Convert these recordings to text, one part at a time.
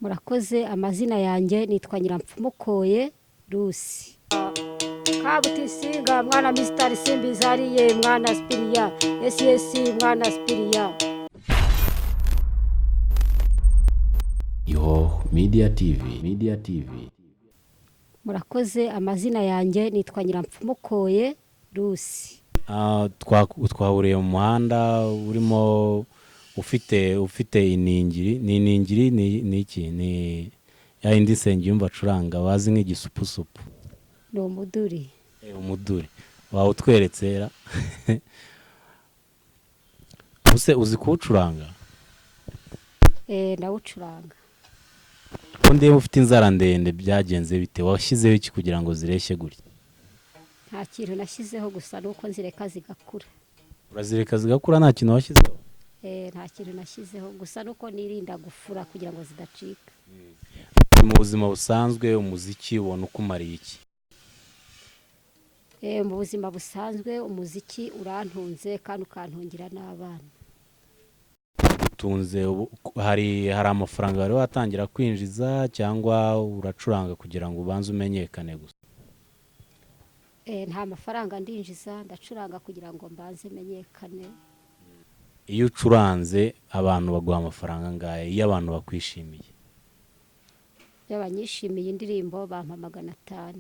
Murakoze, amazina yanjye nitwa Nyirampfumukoye Rusi. Kabutisinga mwana Mr Simbizariye mwana Spiria SS mwana Spiria. Media TV. Murakoze, amazina yanjye nitwa Nyirampfumukoye Rusi. Twahuriye mu muhanda urimo ufite iningiri ni iki ni ya indi sengi yumva acuranga bazi nk'igisupusupu. Ni umuduri. Umuduri wawe utweretsera. Uzi kuwucuranga? Ndawucuranga. Undi ufite inzara ndende byagenze bite? Washyizeho iki kugira ngo zireshye gutya? Nta kintu nashyizeho, gusa nuko nzireka zigakura. Urazireka zigakura nta kintu washyizeho? Nta kintu nashyizeho, gusa nuko nirinda gufura kugira ngo zidacika. Mu buzima busanzwe umuziki ubona uko umariye iki? Mu buzima busanzwe umuziki urantunze kandi ukantungira n'abana. Utunze hari amafaranga wari watangira kwinjiza cyangwa uracuranga kugira ngo ubanze umenyekane gusa? Nta mafaranga ndinjiza, ndacuranga kugira ngo mbanze menyekane. Iyo ucuranze abantu baguha amafaranga ngahe iyo abantu bakwishimiye? Iyo banyishimiye indirimbo bampa 500.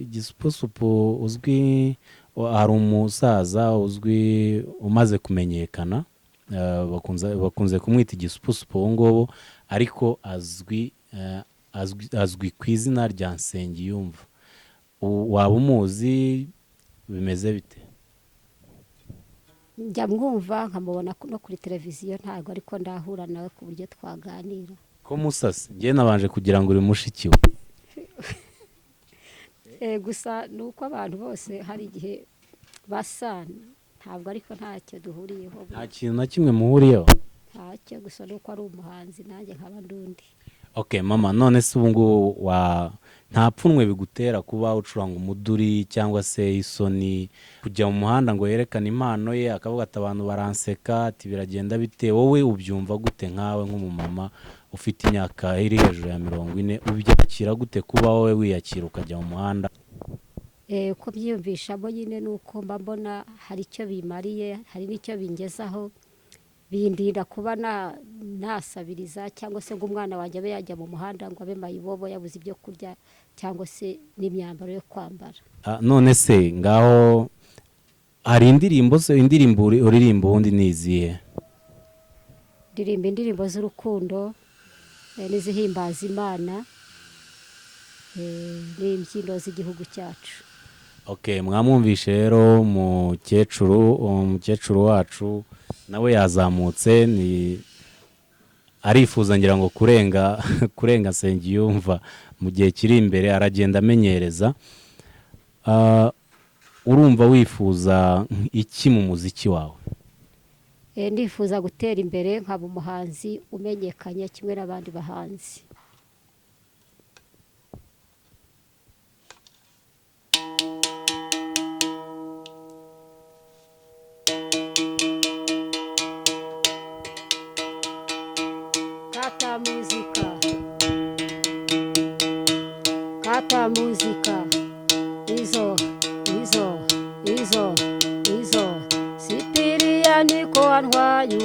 Igisupusupu uzwi, hari umusaza uzwi umaze kumenyekana, bakunze kumwita igisupusupu ubu ngubu, ariko azwi ku izina rya Nsengiyumva. Waba umuzi? Bimeze bite? Njya mwumva nkamubona no kuri televiziyo, ntabwo ariko ndahura nawe ku buryo twaganira. Ko musase njye nabanje kugira ngo uri mushiki we. Gusa nuko abantu bose hari igihe basana, ntabwo ariko ntacyo duhuriyeho. Nta kintu na kimwe muhuriyeho? Ntacyo, gusa nuko ari umuhanzi nanjye nkaba ndundi. Okay mama, none se ubu ngubu nta pfunwe bigutera kuba ucuranga umuduri cyangwa se isoni kujya mu muhanda ngo yerekane impano ye akavuga ati abantu baranseka ati biragenda bite? Wowe ubyumva gute nkawe nk'umumama ufite imyaka iri hejuru ya 40? Ubyakira gute kuba wowe wiyakira ukajya mu muhanda? Uko byiyumvishamo nyine nuko mba mbona hari icyo bimariye, hari n'icyo bingezaho, bindinda kuba nasabiriza cyangwa se ngo umwana wanjye abe yajya mu muhanda ngo abe mayibobo yabuze ibyo kurya cyangwa se n'imyambaro yo kwambara. None se ngaho hari indirimbo uririmba ubundi ni izihe? Ndirimba indirimbo z'urukundo n'izihimbaza Imana n'imbyino z'igihugu cyacu. Okay, mwamwumvishe rero umukecuru wacu nawe yazamutse, arifuza ngira ngo kurenga Nsengiyumva mu gihe kiri imbere, aragenda amenyereza. Urumva wifuza iki mu muziki wawe? Ndifuza gutera imbere nkaba umuhanzi umenyekanye kimwe n'abandi bahanzi. Kata muzika izo Sipiria niko antwaye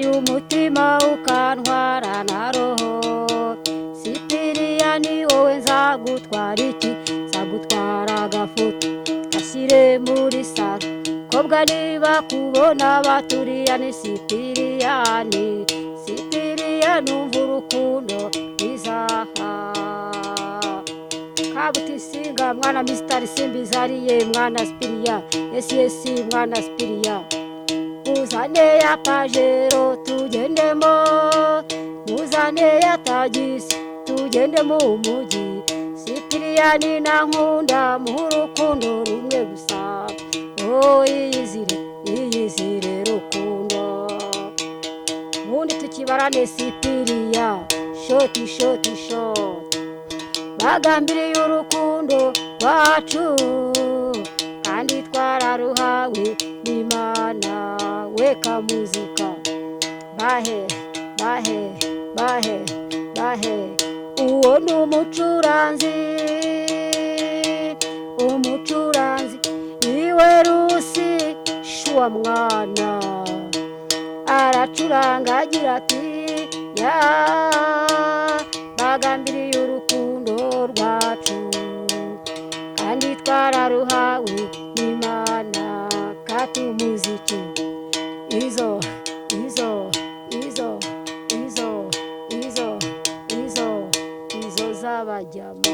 umutima ukantwara na roho. Sipiria ni wowe nzagutwara iki? Nzagutwara agafoto gashyire muri saro, kobwa niba kubona baturiya ni Sipiria numva urukundo izaha. Kabutisinga mwana Mr Simbizariye mwana Spiria SS mwana Spiria. Muzane ya Pajero tugendemo, muzane ya tagisi tugendemo umujyi. Sipiria ni nankunda muha urukundo rumwe gusa. Iyizire rukundo, ubundi tukibarane Sipiria shoti bagambiriye urukundo rwacu kandi twararuhawe n'Imana. Weka muzika bahe bahe bahe bahe uwo ni umucuranzi umucuranzi iwe rusi shuwa mwana aracuranga agira ati ya bagambiriye urukundo rwacu kandi twararuhawe n'Imana kati umuziki izo izo izo izo izo izo izo z'abajyamo